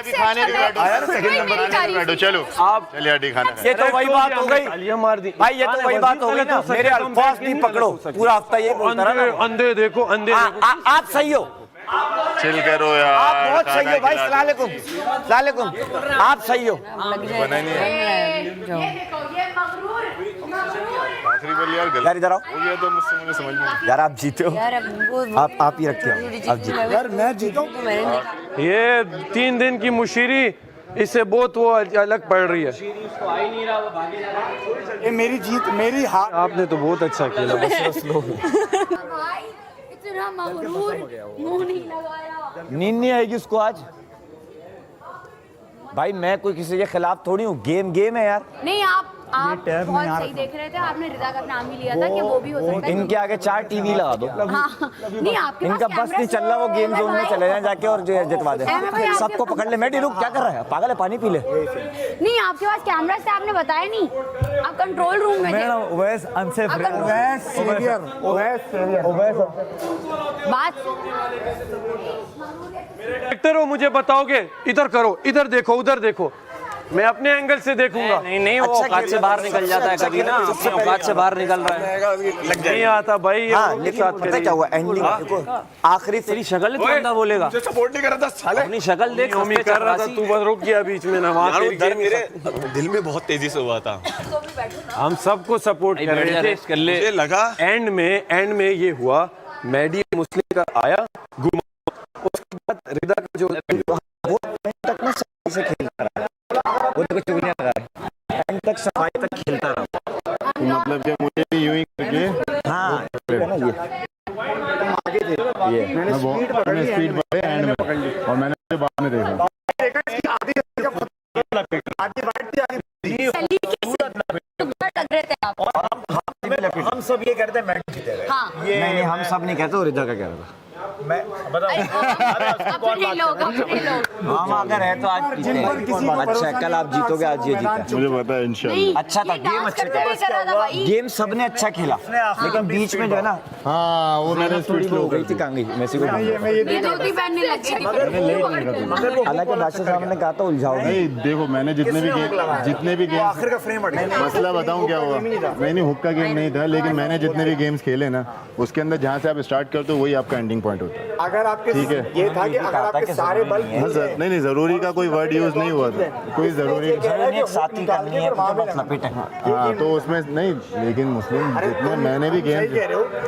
अभी खाने पे बैठो, चलो आप चलिए हड्डी खाना खाएं। ये तो वही बात हो गई मार दी भाई, ये तो वही बात हो गई ना, मेरे अल्फाज नहीं पकड़ो, पूरा हफ्ता ये बोलता रहा ना। अंधे देखो, अंधे देखो। आप सही हो, चिल करो यार, आप बहुत सही हो भाई। खाना सलाम अलैकुम, सलाम अलैकुम, आप सही हो। बना नहीं है। आखिरी बार यार गलत यार इधर आओ हो गया तो मुझसे, मुझे समझ में नहीं। यार, आप जीते हो, यार आप ही रखते हो, आप जीते। यार मैं जीता हूँ। ये 3 दिन की मुशीरी इससे बहुत वो अलग पड़ रही है। ये मेरी जीत, मेरी हार। आपने तो बहुत अच्छा खेला, बस लो। इतना मगरूर, मुंह नहीं लगाया। नींद नहीं आएगी उसको आज। भाई मैं कोई किसी के खिलाफ थोड़ी हूँ, गेम है यार। नहीं, आप बहुत सही देख रहे थे। आपने रिदा का नाम भी लिया था कि वो भी हो सकता है। इनके आगे 4 टीवी लगा दो। हाँ, नहीं आपके इनका बस नहीं चल रहा, वो गेम जोन में चले जाए जाके और जो जितवा दे। सबको पकड़ ले। मैं रुक, क्या कर रहा है पागल है, पानी पी ले। नहीं, आपके पास कैमरा से आपने बताया नहीं, आप कंट्रोल रूम में थे। बात एक्टर हो, मुझे बताओगे इधर करो, इधर देखो, उधर देखो, मैं अपने एंगल से देखूंगा। नहीं, वो औकात से बाहर निकल जाता है कभी ना, अपनी औकात से बाहर निकल रहा है। नहीं आता भाई ये। हाँ, लेकिन पता क्या हुआ एंडिंग देखो, आखिरी तेरी शक्ल तो बंदा बोलेगा, सपोर्ट नहीं कर रहा था साले। अपनी शक्ल देख। नोमी कर रहा था, तू बस रुक गया बीच में ना। वहाँ तेरी दर्द गेम मेरे दिल में बहुत तेजी से हुआ था। हम सबको सपोर्ट कर रहे थे। मुझे लगा एंड में ये हुआ, मैडी मुस्लिम का आया घुमा, उसके बाद रिदा का जो वो तक ना सफाई से खेलता रहा, वो तो चुगलियां लगा रहा है, एंड तक सफाई तक खेलता रहा। मतलब कि मुझे भी यूं ही करके हाँ है ना, ये मैंने स्पीड पकड़ी एंड में, और मैंने बाद में देखा। हम सब ये कहते हैं मैडी जीतेगा। नहीं, हम सब नहीं कहते, रिदा का कह रहा था। अपने लोग। हम अगर है तो आज जीते। अच्छा, कल आप जीतोगे, आज ये जीता। मुझे पता है इंशाल्लाह। अच्छा था गेम, अच्छा था गेम, सबने अच्छा खेला, लेकिन बीच में जो है ना, हाँ वो मैंने थोड़ी वो हो गई थी कांगी मेसी को। ये धोती पहनने लग गई। हालांकि बादशाह साहब ने कहा था उलझाओ नहीं। देखो मैंने जितने भी गेम आखिर का फ्रेम मसला बताऊं क्या हुआ। नहीं, हुक्का गेम नहीं था, लेकिन मैंने जितने भी गेम्स खेले ना, उसके अंदर जहाँ से आप स्टार्ट करते हो वही आपका एंडिंग पॉइंट होता है। अगर आपके ठीक है। ये था कि अगर आपके सारे बल नहीं, जरूरी का कोई वर्ड यूज नहीं हुआ था, कोई जरूरी। एक साथी करनी है तो बस लपेटे। हाँ तो उसमें नहीं, लेकिन मुस्लिम जितने मैंने भी गेम,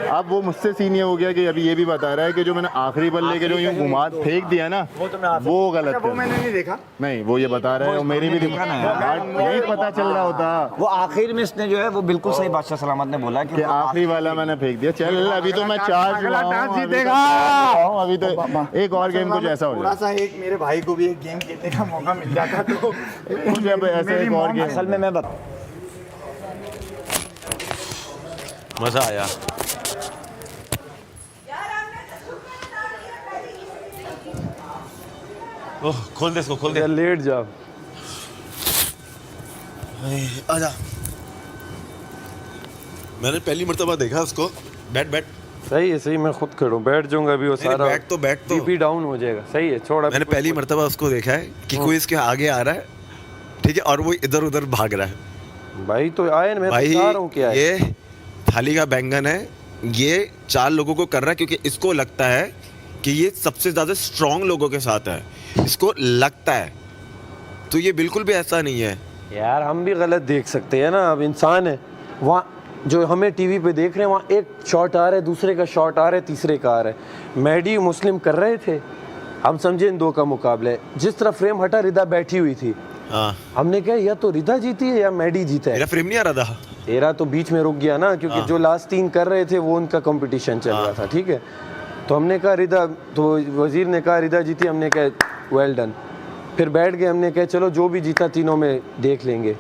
अब वो मुझसे सीनियर हो गया कि अभी ये भी बता रहा है कि जो मैंने आखिरी बल लेके जो यूं घुमा फेंक दिया ना, वो गलत वो है। मैंने नहीं देखा। नहीं, वो ये बता रहा है, और मेरी भी नहीं पता चल रहा होता। वो आखिर में इसने जो है वो बिल्कुल सही बादशाह सलामत ने बोला कि आखिरी वाला मैंने फेंक दिया। चल अभी तो मैं 4 जीतेगा। अभी तो एक और गेम कुछ ऐसा हो थोड़ा जाए। सा एक मेरे भाई को भी एक गेम खेलने का मौका मिल जाता तो जब ऐसे एक और गेम। असल में मैं मजा आया। ओह, खोल दे इसको, खोल दे। लेट जा। आजा। मैंने पहली मर्तबा देखा उसको। बैठ सही है, सही, मैं खुद खड़ूं, बैठ जाऊंगा अभी। वो सारा बैठ तो बीपी डाउन हो जाएगा। सही है, छोड़। मैंने पहली मर्तबा उसको देखा है कि कोई इसके आगे आ रहा है, ठीक है, और वो इधर उधर भाग रहा है। भाई तो आए ना, मैं भाई तो रहा हूँ क्या है। ये थाली का बैंगन है, ये 4 लोगों को कर रहा है क्योंकि इसको लगता है कि ये सबसे ज्यादा स्ट्रांग लोगों के साथ है, इसको लगता है। तो ये बिल्कुल भी ऐसा नहीं है यार, हम भी गलत देख सकते हैं ना, अब इंसान है। वहाँ जो हमें टीवी पे देख रहे हैं, वहाँ एक शॉट आ रहा है, दूसरे का शॉट आ रहा है, तीसरे का आ रहा है। मैडी मुस्लिम कर रहे थे, हम समझे इन दो का मुकाबला है। जिस तरह फ्रेम हटा, रिदा बैठी हुई थी। हाँ। हमने कहा या तो रिदा जीती है या मैडी जीता है। मेरा फ्रेम नहीं आ रहा था, तेरा तो बीच में रुक गया ना, क्योंकि जो लास्ट 3 कर रहे थे वो उनका कंपटीशन चल रहा था। ठीक है, तो हमने कहा रिदा, तो वजीर ने कहा रिदा जीती, हमने कहा वेल डन। फिर बैठ गए, हमने कहा चलो जो भी जीता तीनों में देख लेंगे।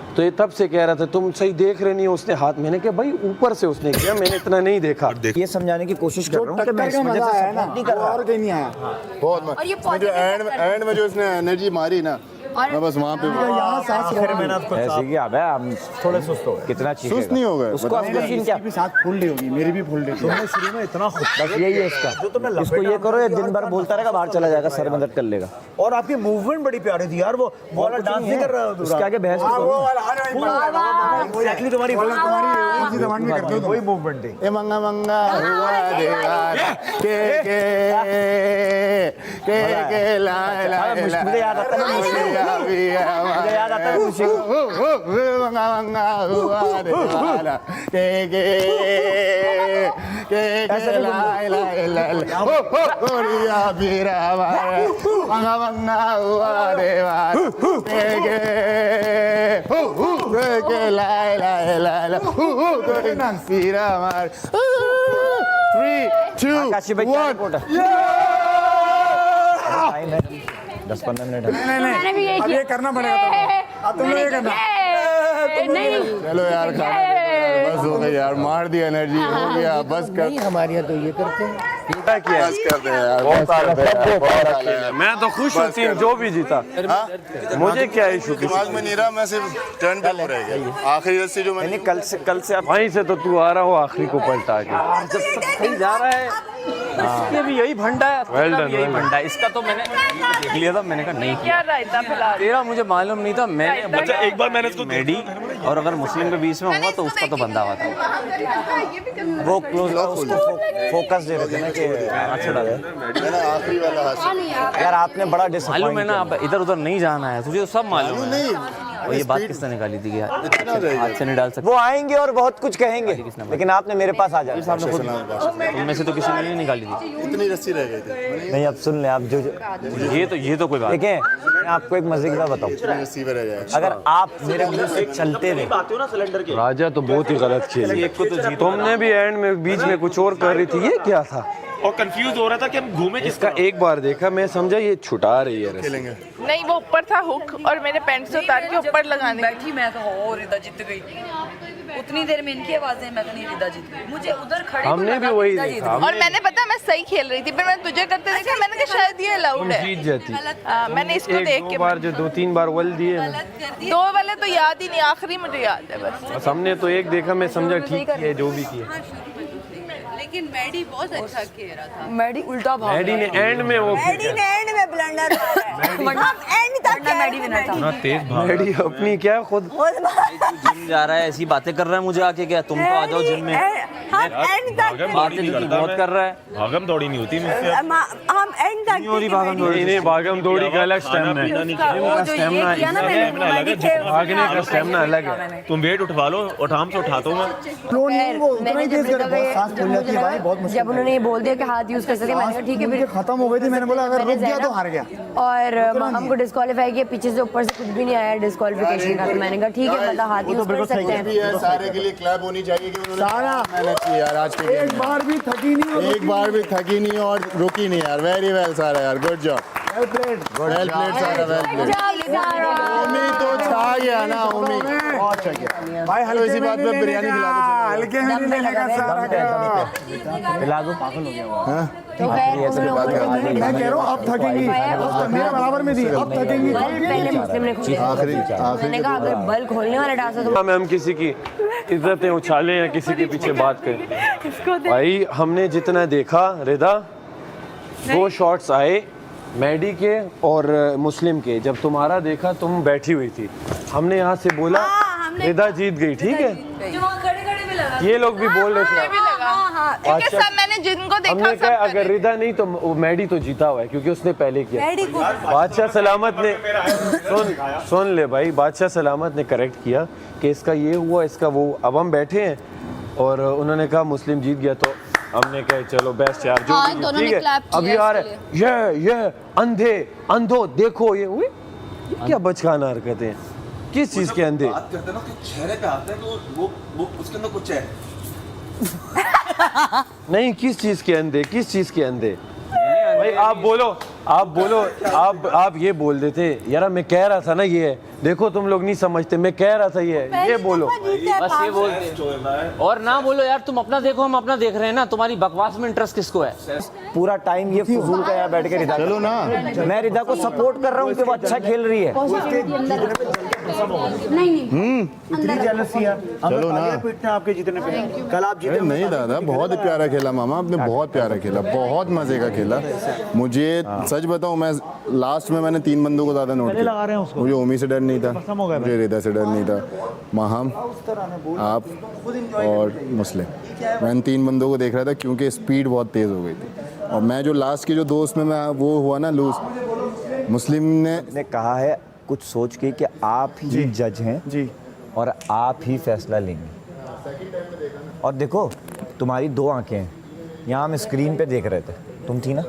तो ये तब से कह रहा था तुम सही देख रहे नहीं हो, उसने हाथ, मैंने कहा भाई ऊपर से उसने किया, मैंने इतना नहीं देखा। ये समझाने की कोशिश कर रहा हूँ कि मैं इस वजह से सपोर्ट नहीं कर रहा। और कहीं नहीं आया। बहुत और ये मुझे एंड में जो इसने एनर्जी मारी ना, और मैं बस वहाँ पे यहाँ सांस फिर मैंने आपको ऐसे कि अब हम थोड़े सुस्त हो गए कितना चीखेगा सुस्त नहीं हो गए उसको असली सीन क्या भी साथ फूल रही होगी, मेरी भी फूल रही थी। तुमने शुरू में इतना खुद बस यही है इसका इसको ये करो, ये दिन भर बोलता रहेगा, बाहर चला जाएगा, सर में दर्द कर लेगा। और आपकी मूवमेंट बड़ी प्यारी थी यार, वो वाला डांस नहीं कर रहा था उसके आगे बहस हाँ, वो वाला, एक्चुअली तुम्हारी तुम्हारी जबान में करते हो तुम। वही मूवमेंट थी। ए मंगा मंगा हुआ देवारा के ला ला मुझे याद आता है मुझे याद आता है खुशी मंगा मंगा हुआ देवारा के ला ला ला गोरिया बीरा मंगा मंगा हुआ देवारा के ला ला ला ला गोरिया बीरा मार 3 2 आकाशी भाई क्या 1 रिपोर्ट है? टाइम है 10-15 मिनट है। मैंने भी यही अब ये करना पड़ेगा अब तुम लोग ये करना। नहीं चलो यार खाना बस हो गया यार, मार दी एनर्जी हो गया, बस कर हमारे यहाँ तो ये करते हैं बस कर दे यार, बस कर दे यार, बहुत आला है। मैं तो खुश हूँ टीम जो भी जीता मुझे क्या इशू दिमाग में नहीं रहा, मैं सिर्फ टर्न पे रह गया आखिरी रस्सी जो मैंने कल से आप वहीं से तो तू आ रहा हो आखिरी को पलटा के जब सब सही जा रहा है इसके भी यही भंडा है, Well इसका done, भी यही well done. भंडा है। इसका तो मैंने देख लिया था, मैंने कहा नहीं किया। रायता फिलहाल तेरा मुझे मालूम नहीं था, मैंने अच्छा, एक बार मैंने इसको मेडी और अगर मुस्लिम के बीच में हुआ तो उसका तो बंदा हुआ था। वो क्लोज उसको फोकस दे रहे थे ना कि अच्छा डाले। मैंने आखिरी वाला हाथ यार आपने बड़ा मालूम डिसअपॉइंट है ना, अब इधर उधर नहीं जाना है, तुझे तो सब मालूम है। नहीं और ये बात किसने निकाली थी कि यार इतना रह हाथ से नहीं डाल सकते? वो आएंगे और बहुत कुछ कहेंगे लेकिन आपने मेरे पास आ जाना। तुम में से तो किसी ने नहीं निकाली थी। इतनी रस्सी रह गई थी, नहीं अब सुन ले आप जो ये तो कोई बात नहीं। देखें मैं आपको एक मजे की बात बताऊं, रस्सी पे रह जाए। अगर आप मेरे मुंह से चलते रहे राजा तो बहुत ही गलत खेली तुमने भी एंड में बीच में कुछ और कर रही थी, ये क्या था? और कंफ्यूज हो रहा था कि हम घूमे इसका एक बार देखा मैं समझा ये छुटा रही है रस्सी। खेलेंगे नहीं, वो ऊपर था हुक और मैंने पैंट से उतार के ऊपर लगाने बैठी मैं तो हो रिदा जीत गई। उतनी देर में इनकी आवाजें मैं तो नहीं रिदा जीत गई। मुझे उधर खड़े को हमने भी लगा वही रिदा जीत देखा। गई। और मैंने पता मैं सही खेल रही थी, फिर मैंने तुझे करते देखा, मैंने कहा शायद ये अलाउड है। जीत जाती मैंने इसको एक देख दो के बार जो 2-3 बार वल दिए गलत कर दिया। दो वाले तो याद ही नहीं, आखिरी मुझे याद है बस। बस हमने तो एक देखा मैं समझा ठीक है जो भी किया। हाँ, शुरू में तो सही। लेकिन मैडी बहुत अच्छा खेल रहा था। मैडी उल्टा भाग मैडी ने एंड में वो मैडी ने एंड में ब्लंडर मारा। हम एंड तक मैडी विनर था। तेज मैडी अपनी क्या खुद जिम जा रहा है, ऐसी बातें कर रहा है मुझे आके, क्या तुम तो आ जाओ जिम में। हम एंड तक बातें तो तू बहुत कर रहा है। भागम दौड़ी नहीं होती हम एंड तक हो रही भागम दौड़ी? नहीं भागम दौड़ी का अलग स्टेमिना है, वो जो ये किया ना मैंने भागने का स्टेमिना अलग है। तुम वेट उठवा लो, उठाम से उठाता हूँ मैं। वो उतना ही तेज कर, बहुत सांस फूल जाती है भाई, बहुत मुश्किल। जब उन्होंने ये बोल दिया कि हाथ यूज कर सकते हैं, मैंने कहा ठीक है फिर खत्म हो गई थी, मैंने बोला अगर रुक गया तो हार गया। और हमको डिस्क्वालीफाई किया, पीछे से ऊपर से कुछ भी नहीं आया डिस्क्वालिफिकेशन का, तो मैंने कहा ठीक है बता हाथ यूज कर सकते हैं। सारे के लिए क्लैप होनी चाहिए कि उन्होंने सारा मेहनत की यार आज के एक बार भी थकी नहीं और एक बार भी थकी नहीं और रुकी नहीं यार, वेरी वेल सारा यार, good job, well played. Well played सारा, वेल प्लेड। उम्मीद तो छा गया ना, उम्मीद बहुत अच्छा किया भाई। चलो इसी बात पे बिरयानी खिला दो, चलो। हल्के में नहीं लेगा सारा का। पिला दो। तो खैर उन लोगों ने मैं कह रहा हूँ अब थकेंगी, मेरे बराबर में थी, अब थकेंगी। बल पहले मुस्लिम ने खोला। आखिरी मैंने कहा अगर बल खोलने वाला डांस हो तो हम किसी की इज्जतें उछालें या किसी के पीछे बात करें। भाई हमने जितना देखा रिदा, 2 शॉट्स आए मैडी के और मुस्लिम के, जब तुम्हारा देखा तुम बैठी हुई थी, हमने यहाँ से बोला रिदा जीत गई, ठीक है। जो वहाँ खड़े-खड़े भी लगा। ये लोग भी बोल रहे थे, ठीक है, सब मैंने जिनको देखा हमने सब कहा कर अगर रिदा नहीं तो वो मैडी तो जीता हुआ है क्योंकि उसने पहले किया। मैडी को बादशाह सलामत ने सुन ले भाई, बादशाह सलामत ने करेक्ट किया कि इसका ये हुआ, इसका वो। अब हम बैठे हैं और उन्होंने कहा मुस्लिम जीत गया, तो हमने कहा चलो बेस्ट यार जो हाँ, भी दोनों ठीक ने है। clap किया अब यार ये अंधो देखो ये क्या बचकाना हरकतें हैं, किस चीज के अंधे? बात करते ना तो चेहरे पे आता है तो वो उसके अंदर कुछ है। नहीं किस चीज के अंधे, किस चीज के अंधे? भाई आप बोलो आप बोलो, आप ये बोल देते यार, मैं कह रहा था ना ये है, देखो तुम लोग नहीं समझते, मैं कह रहा था ये है, ये बोलो बस ये बोलते और ना बोलो यार, तुम अपना देखो हम अपना देख रहे हैं ना, तुम्हारी बकवास में इंटरेस्ट किसको है? पूरा टाइम ये फजूल का यहाँ बैठ के रिदा, चलो ना, मैं रिदा को सपोर्ट कर रहा हूँ कि वो अच्छा खेल रही है। चलो ना, पीटना आपके जीतने पे। कल आप जीते नहीं दादा, बहुत प्यारा खेला मामा आपने, बहुत प्यारा खेला, बहुत मजे का खेला। मुझे सच बताऊं, मैं लास्ट में मैंने 3 बंदों को ज्यादा नोट किया। मुझे ओमी से डर नहीं था, मुझे रिदा से डर नहीं था, माहम, आप और मुस्लिम, मैंने 3 बंदों को देख रहा था क्योंकि स्पीड बहुत तेज हो गई थी। और मैं जो लास्ट के जो 2 उसमें मैं वो हुआ ना लूज, मुस्लिम ने कहा है कुछ सोच के कि आप ही जज हैं जी, और आप ही फैसला लेंगे। और देखो तुम्हारी 2 आंखें हैं, यहाँ हम स्क्रीन पे देख रहे थे, तुम थी ना?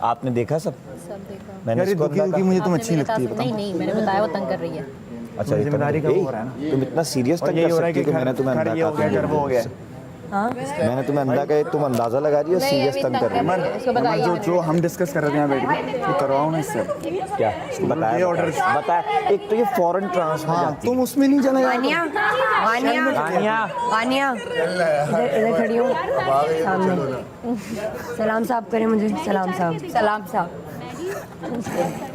आपने देखा सब देखा। मैंने इसको कि मुझे तुम अच्छी लगती है। नहीं मैंने बताया वो तंग कर रही है। अच्छा, जिम्मेदारी का हो रहा है ना, तुम इतना सीरियस तक कर सकती हो कि मैंने तुम्हें मैंने तुम्हें अंधा कहा, तुम अंदाजा लगा रही हो सीरियस तंग कर रही हो। जो हम डिस्कस कर रहे थे यहाँ बैठ के, वो करवाओ ना इससे। क्या बताया? ऑर्डर बताया। एक तो ये फॉरेन ट्रांसफर जाती है, तुम उसमें नहीं चले जाओ। वानिया इधर खड़ी हूँ सामने, सलाम साहब करें मुझे, सलाम साहब।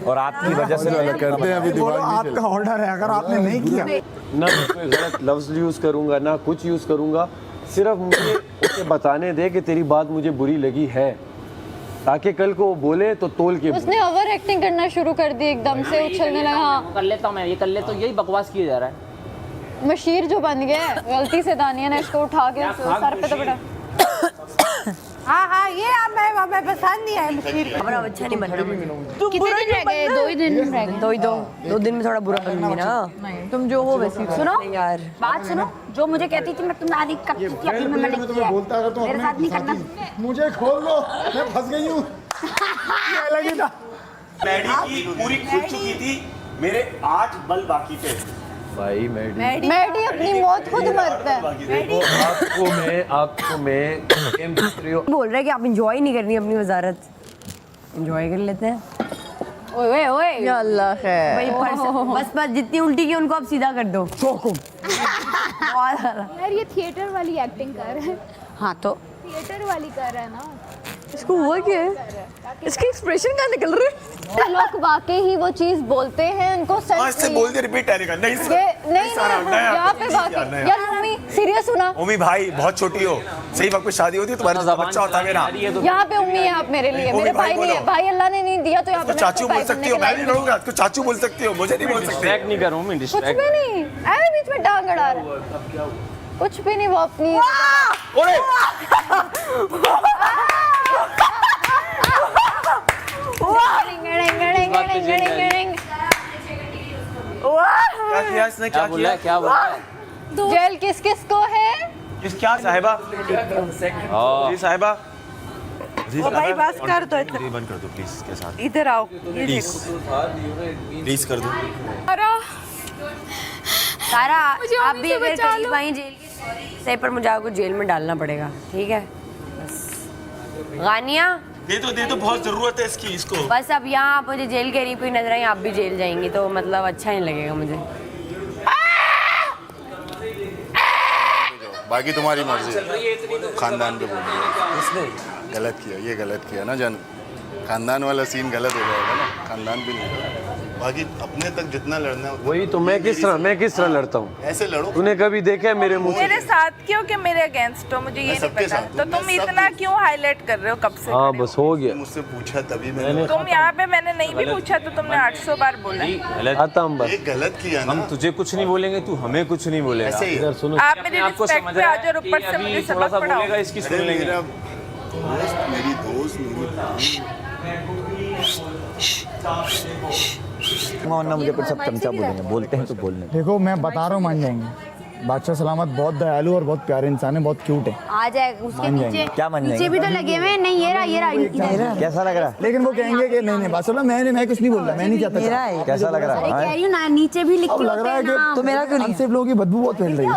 और आपकी वजह से करते हैं अभी दिमाग नहीं आपका ऑर्डर है, अगर आपने नहीं किया ना कोई गलत लफ्ज़ यूज़ करूँगा ना कुछ यूज़ करूँगा, सिर्फ मुझे उसे बताने दे कि तेरी बात मुझे बुरी लगी है, ताकि कल को वो बोले तो तोल के। उसने ओवर एक्टिंग करना शुरू कर दी, एकदम से उछलने लगा। हाँ कर लेता हूँ मैं, ये कर ले, तो यही बकवास किया जा रहा है। मशीर जो बन गया है, गलती से दानिया ने इसको उठा के सर पे तो बड़ा। हाँ ये मैं पसंद नहीं है मशीर, अब अच्छा नहीं बन रहा। कितने दिन रह गए? 2 ही दिन रह गए। 2 दिन में थोड़ा बुरा बनूंगी ना। तुम जो हो वैसी सुनो यार, बात सुनो, जो मुझे कहती थी मैं तुम्हारी करती थी, अभी मैंने किया है, मेरे साथ नहीं करना। मुझे खोल दो, मैं फंस गई हूँ। लगी था मैडी की पूरी खुल चुकी थी, मेरे 8 बल बाकी थे। भाई मैडी अपनी मौत खुद मरता है। आपको मैं बोल रहा है कि आप इंजॉय नहीं करनी अपनी वजारत, इंजॉय कर लेते हैं। ओए या अल्लाह खैर, बस जितनी उल्टी की उनको आप सीधा कर दो। यार ये थिएटर वाली एक्टिंग कर रहा है। हाँ तो थिएटर वाली कर रहा है ना, इसको हुआ क्या है? इसके एक्सप्रेशन कहाँ निकल रहे हैं? लोग वाकई ही वो चीज बोलते हैं, उनको सेंस से बोल दे, रिपीट करेगा। नहीं यहाँ पे वाकई यार मम्मी सीरियस होना। उम्मी भाई बहुत छोटी हो, सही वक्त पे शादी होती है, तुम्हारा बच्चा होता है ना। यहाँ पे उम्मी है आप मेरे लिए, मेरे भाई नहीं है, भाई अल्लाह ने नहीं दिया तो यहाँ पे चाचू बोल सकती हो, मैं भी लड़ूंगा, तो चाचू बोल सकती हो, मुझे नहीं बोल सकते। डिस्ट्रैक्ट नहीं करूँ मैं, कुछ भी नहीं, ऐसे बीच में टांग अड़ा रहा है, कुछ भी नहीं, वो अपनी क्या बोला? क्या बोला? जेल किस किस को है? क्या साहिबा? जी साहिबा, भाई बस कर दो, बंद कर दो प्लीज के साथ, इधर आओ, ये प्लीज कर दो। सारा आप भी अगर करीब आई जेल से, पर मुझे आपको जेल में डालना पड़ेगा, ठीक है? बस गानिया दे दो, बहुत जरूरत है इसकी, इसको। बस अब यहाँ आप मुझे जेल के करीब कोई नजर आई, आप भी जेल जाएंगी तो मतलब अच्छा नहीं लगेगा मुझे। बाकी तुम्हारी मर्जी। खानदान पे बोल गलत किया, ये गलत किया ना जान, खानदान वाला सीन गलत हो जाएगा ना, खानदान भी नहीं। बाकी अपने तक जितना लड़ना है वही तो, मैं किस तरह लड़ता हूँ? ऐसे लड़ो। तूने कभी देखा है मेरे मुंह से? मेरे साथ क्यों कि मेरे अगेंस्ट हो, मुझे ये नहीं पता, तो तुम इतना क्यों हाईलाइट कर रहे हो कब से? हाँ बस हो गया, मुझसे पूछा तभी मैंने। तुम यहाँ पे मैंने नहीं भी पूछा तो तुमने 800 बार बोला। आता हूँ बस। ये गलत किया ना, हम तुझे कुछ नहीं बोलेंगे, तू हमें कुछ नहीं बोलेगा। ऐसे ही इधर सुनो, आप मेरी रिस्पेक्ट पे आ जाओ, ऊपर से मुझे सबक पढ़ाओ। इसकी सुन लेंगे। मेरी दोस्त ना मुझे फिर सब चमचा बोलेंगे, बोलते हैं तो बोलने। देखो मैं बता रहा हूँ, मान जाएंगे। बादशाह सलामत बहुत दयालु और बहुत प्यारे इंसान है, बहुत क्यूट है। आ जाएगा उसके नीचे, क्या मान नीचे जाएंगे? भी तो लगे हुए हैं। नहीं ये रहा कैसा लग रहा है? लेकिन वो कहेंगे कि नहीं बादशाह मैं कुछ नहीं बोल रहा, मैं नहीं चाहता। कैसा लग रहा है? कह रही हूँ ना, नीचे भी लिख अब लग रहा है कि तो मेरा क्यों नहीं, सिर्फ लोगों की बदबू बहुत फैल रही है।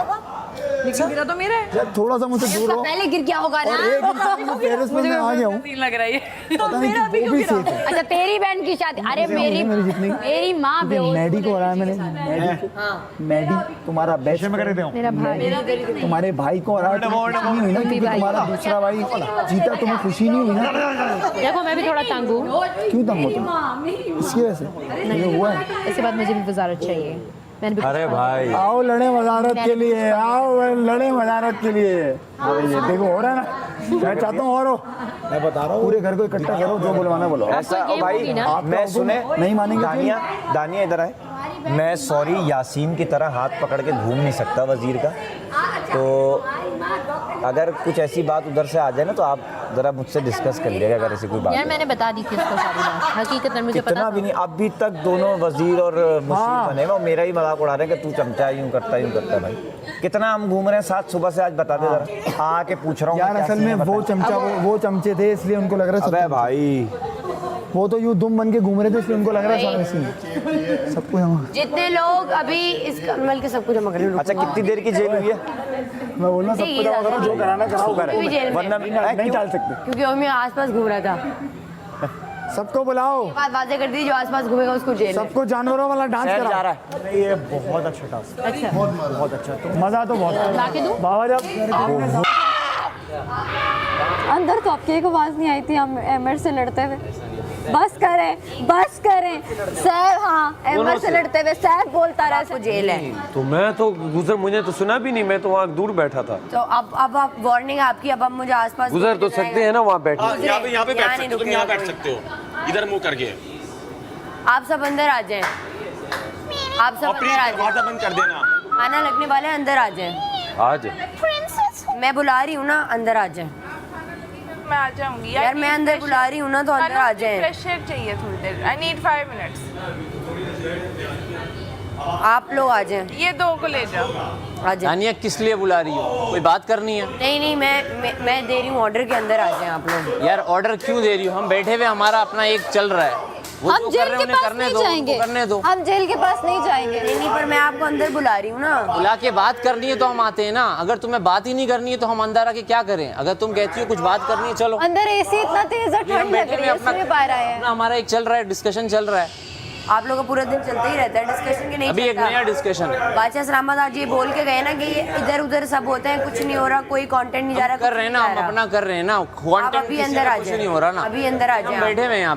लेकिन मेरा तो मेरा है। यार थोड़ा सा मुझसे दूर हो। पहले गिर गया होगा ना। और एक इंसान को पेरिस में मैं आ गया हूँ, सीन लग रहा है ये। पता नहीं कि वो भी सेफ है। अच्छा तेरी बहन की शादी, अरे मेरी माँ मैडी को हराया मैंने, मैडी तुम्हारा बेस्ट में कर देता हूँ, मेरा भाई तुम्हारे भाई को हराया, तुम्हें खुशी नहीं हुई ना, क्योंकि तुम्हारा दूसरा भाई जीता, तुम्हें खुशी नहीं हुई ना? देखो मैं भी थोड़ा तंग हूँ, क्यों तंग हो तुम? इसकी वजह से ये हुआ है। इसके बाद मुझे भी वजारत चाहिए। मैंने भी अरे भाई आओ लड़े वजारत के लिए, आओ लड़े वजारत के लिए। अरे ये देखो हो रहा है ना, मैं चाहता हूँ और हो, मैं बता रहा हूँ पूरे घर को इकट्ठा करो, जो बुलवाना बुलाओ। ऐसा भाई आप मैं सुने नहीं मानेंगे। दानिया इधर आए। मैं सॉरी यासीन की तरह हाथ पकड़ के घूम नहीं सकता वजीर का, तो अगर कुछ ऐसी बात उधर से आ जाए ना तो आप जरा मुझसे डिस्कस कर लिएगा अगर ऐसी कोई बात यार है। मैंने बता दी थी उसको सारी बात, हकीकत में मुझे पता इतना था। भी नहीं, अभी तक दोनों वजीर और मुशीर बने हुए, मेरा ही मजाक उड़ा रहे हैं कि तू चमचा यूं करता है भाई। कितना हम घूम रहे हैं साथ सुबह से, आज बता दे जरा, आके पूछ रहा हूँ यार असल में वो चमचा वो चमचे थे, इसलिए उनको लग रहा है अबे भाई वो तो यूं दुम बन के घूम रहे थे, इसलिए उनको लग रहा है सबको यहाँ। जितने लोग अभी इस मिल के सबको जमा कर। अच्छा कितनी देर की जेल हुई है? मैं बोलना सबको जमा करो, जो कराना कराओ, भी जेल में। वरना नहीं टाल सकते। क्योंकि अभी आसपास घूम रहा था। सबको बुलाओ, बात वाजे कर दी, जो आसपास घूमेगा उसको जेल में। सबको जानवरों वाला डांस शहर जा करा। रहा है। ये बहुत अच्छा टास्क, अच्छा बहुत अच्छा, तो मजा तो बहुत ला के दूं? बाबा जब अंदर तो आपकी एक आवाज नहीं आई थी हम एमर से लड़ते हुए। बस करें सैफ, हाँ एमर से लड़ते हुए सैफ बोलता रहा उसको जेल है। तो मैं तो गुजर, मुझे तो सुना भी नहीं, मैं तो वहाँ दूर बैठा था। तो अब आप वार्निंग आपकी, अब आप मुझे आसपास गुजर तो सकते हैं ना वहाँ बैठे। यहाँ पे यहाँ बैठ नहीं सकते हो, तुम रुकेगा यहाँ बैठ कोई। सकते हो इधर मुंह करके। आप सब अंदर आ जाएं, आप सब और अंदर प्लीज आ जाएं, दरवाजा बंद कर देना। खाना लगने वाले हैं, अंदर आ जाएं। आज मैं बुला रही हूँ ना, अंदर आ जाएं। मैं आ जाऊंगी यार मैं अंदर बुला रही हूँ ना, तो अंदर आ जाएं। फ्रेश एयर चाहिए थोड़ी देर। I need 5 minutes. आप लोग आ जाएं, ये दो को ले जाओ। आ जाएं। दानिया किस लिए बुला रही हो? कोई बात करनी है? नहीं मैं दे रही हूँ ऑर्डर के, अंदर आ जाएं आप लोग। यार ऑर्डर क्यों दे रही हो? हम बैठे हुए, हमारा अपना एक चल रहा है, वो हम जो कर जेल रहे हैं के उन्हें पास करने नहीं दो, जाएंगे, उनको करने दो। हम जेल के पास नहीं जाएंगे। नहीं पर मैं आपको अंदर बुला रही हूँ ना। बुला के बात करनी है तो हम आते हैं ना। अगर तुम्हें बात ही नहीं करनी है तो हम अंदर आके क्या करें? अगर तुम कहती हो कुछ बात करनी है, चलो अंदर एसी इतना तेज है, ठंड लग रही है, इसलिए बाहर आए हैं। हमारा एक चल रहा है, डिस्कशन चल रहा है। आप लोगों का पूरा दिन चलता ही रहता है डिस्कशन के, नहीं अभी एक चलता। नया डिस्कशन है। बादशाह सलामत आज ये बोल के गए ना कि इधर उधर सब होता है, कुछ नहीं हो रहा, कोई कंटेंट नहीं जा रहा, कर रहे हैं ना, हम अपना कर रहे हैं ना। आप कंटेंट अभी किसी अंदर का आ कुछ जाएं, नहीं हो रहा ना। अभी अंदर आ हम जाएं। बैठे हुए हैं यहाँ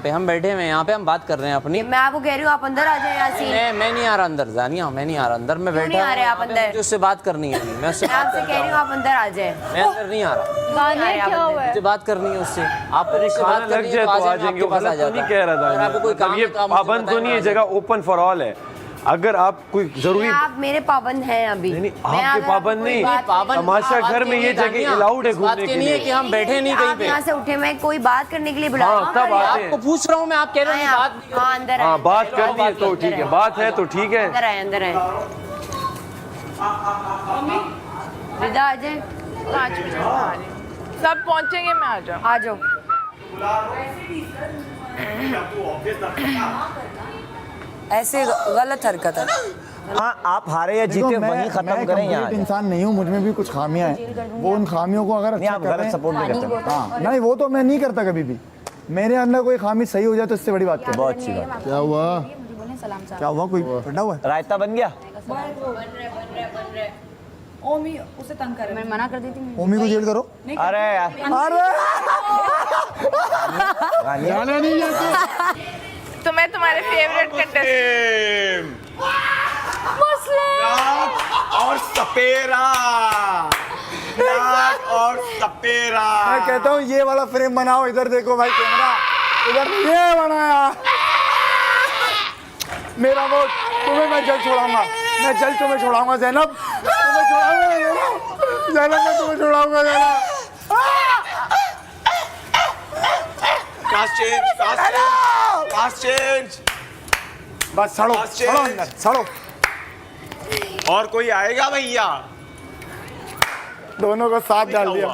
पे, हम बात कर रहे हैं अपनी। मैं आपको कह रही हूँ आप अंदर आ जाएं यासीन। मैं नहीं आ रहा अंदर, जानिया मैं नहीं आ रहा अंदर, मैं क्यों बैठा नहीं आ रहे आप हूँ, अंदर? मुझे उससे बात करनी है। मैं उससे मैं आपसे कह रही हूँ आप अंदर आ जाएं। मैं अंदर नहीं आ रहा, दानिया क्या हुआ है? मुझे बात करनी है उससे। आपको मुझसे खाना बात लग करनी है जाए तो तो आ आ जाएंगे, आपके पास आ गलत तो नहीं जाता। कह रहा अगर था। आपको कोई काम मतलब ये है तो आप मुझे पाबंद तो नहीं है, बताएं। जगह ओपन फॉर ऑल है। अगर आप कोई जरूरी आप मेरे पाबंद हैं अभी। नहीं, मैं आपके अगर पाबंद कोई नहीं, बात- तमाशा घर में ये जगह अलाउड है इस बात घूमने के के नहीं है लिए। कि हम बैठे नहीं कहीं आप पे। यहाँ से उठे, मैं कोई बात करने के लिए बुला रही हाँ, हूँ। तब आते हैं। आपको पूछ रहा हूँ मैं, आप कह रहे हो बात नहीं हाँ अंदर आए, हाँ, बात करनी है तो ठीक है, बात है तो ठीक है। अंदर आए, अंदर आए। रिदा आ जाए, 5 मिनट में आ रही हूँ। सब पहुंचेंगे, मैं आ जाऊँ। आ जाओ। ऐसे गलत हरकत है। हाँ आप हारे या देखो, जीते मैं वहीं खत्म मैं करें complete यहाँ। इंसान नहीं हूँ, मुझ में भी कुछ खामियां हैं। वो उन खामियों को अगर नहीं अच्छा आप कर रहे गलत हैं, सपोर्ट नहीं करते। हाँ नहीं वो तो मैं नहीं करता कभी भी। मेरे अंदर कोई खामी सही हो जाए तो इससे बड़ी बात क्या है? बहुत अच्छी बात। क्या हुआ? क्या हुआ, कोई फटा हुआ है? रायता बन गया? ओमी उसे तंग कर। मैं मना कर दी थी। ओमी को जेल करो। अरे यार जाना नहीं जाते। तो मैं तुम्हारे फेवरेट कंटेस्टेंट और सपेरा, नाक और सपेरा। मैं कहता हूँ ये वाला फ्रेम बनाओ, इधर देखो भाई कैमरा, इधर ये बनाया मेरा वोट। तुम्हें मैं जल छोड़ाऊंगा, मैं जल तुम्हें छोड़ाऊंगा ज़ैनब, तुम्हें छोड़ाऊंगा ज़ैनब, मैं तुम्हें छोड़ाऊंगा ज़ैनब। Cast change. बस सड़ो सड़ो अंदर सड़ो। और कोई आएगा भैया? दोनों को साथ डाल दिया।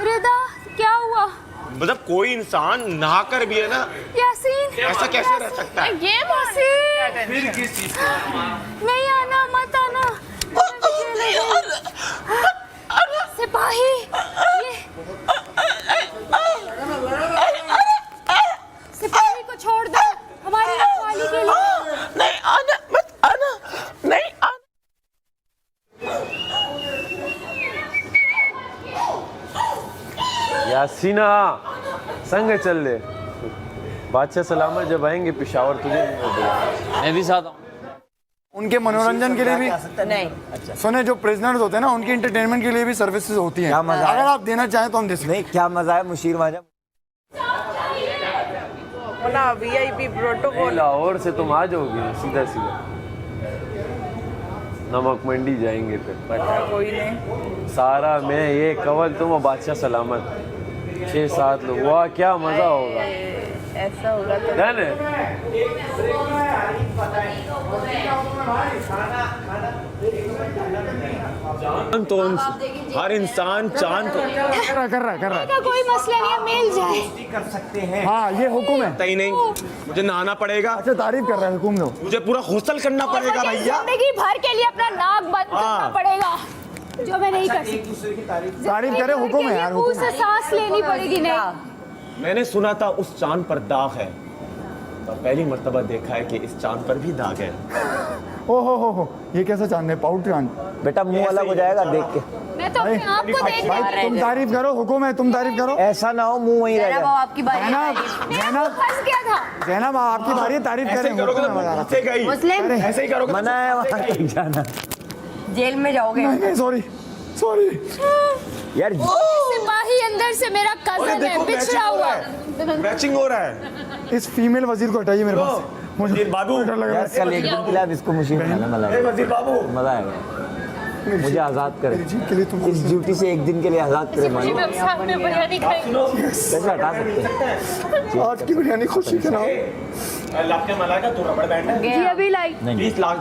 रिदा क्या हुआ? मतलब कोई इंसान नहाकर भी है ना, यासीन ऐसा कैसे रह सकता है? ये यासीन फिर किसी नहीं आना, मत आना। सिपाही सिपाही को छोड़ दो हमारी रखवाली के लिए। नहीं आना, मत आना, नहीं आना। यासीना संग चल ले, बादशाह सलामत जब आएंगे पेशावर तुझे भी मैं बुलाऊंगा। मैं भी साथ आऊँ। उनके मनोरंजन के लिए भी नहीं सुने, जो प्रिजनर्स होते हैं ना उनकी एंटरटेनमेंट के लिए भी सर्विसेज होती हैं। क्या मजा है। अगर आप देना चाहें तो हम दे सकते हैं। नहीं, क्या मजा है मुशीर माजा। VIP protocol. लाहौर से तुम आ जाओगे सीधा सीधा, नमक मंडी जाएंगे फिर। कोई नहीं, सारा मैं ये कवल तुम और बादशाह सलामत 6-7 लोग, वाह क्या मजा होगा। ऐसा होगा तो डन है। तो हर इंसान चांद को कर रहा है। का कोई मसला नहीं है, मिल जाए। कर सकते हैं। हाँ ये हुक्म है। ही नहीं, मुझे नहाना पड़ेगा, अच्छा तारीफ कर रहा है, हुक्म दो। मुझे पूरा गुस्ल करना पड़ेगा भैया। जिंदगी भर के लिए अपना नाक बंद करना पड़ेगा, जो मैं नहीं कर सकती। तारीफ करे, हुक्म है यार, मुंह हुक्म से सांस लेनी पड़ेगी। नहीं मैंने सुना था उस चांद पर दाग है, और पहली मर्तबा देखा है कि इस चांद पर भी दाग है। ओ हो, ये कैसा चांद है, पाउड चांद। बेटा मुंह अलग हो जाएगा देख के। मैं तो अपने आप को देख भाई तुम तारीफ करो, हुक्म है, तुम तारीफ करो। ऐसा ना हो मुंह वहीं रह जैनब जाए। आपकी बारी है। जैनब फंस गया था। जैनब आपकी बारी है, तारीफ करें। हुक्म है, मजा आ रहा है। मुस्लिम ऐसे ही करोगे। मना है वहाँ तक जाना। जेल में जाओगे। नहीं सॉरी यार सिपाही अंदर से मेरा कजन है, बिछड़ा हुआ। मैचिंग हो रहा है। इस फीमेल वजीर को हटाइए मेरे पास, मुझे वजीर बाबू। डर लग रहा यार है। कल एक दिन के लिए आप इसको मुशीर खाना मजा आएगा। वजीर बाबू, मजा आएगा। मुझे आजाद करे मेरी जीत के लिए तुम इस ड्यूटी से एक दिन के लिए आजाद करे। मानो मैं साथ में बिरयानी खाएंगे। कैसे हटा सकते हैं। आज की बिरयानी खुशी के नाम। लाख के मलाइका तू रबड़ बैंड है। जी अभी लाई। नहीं 20 लाख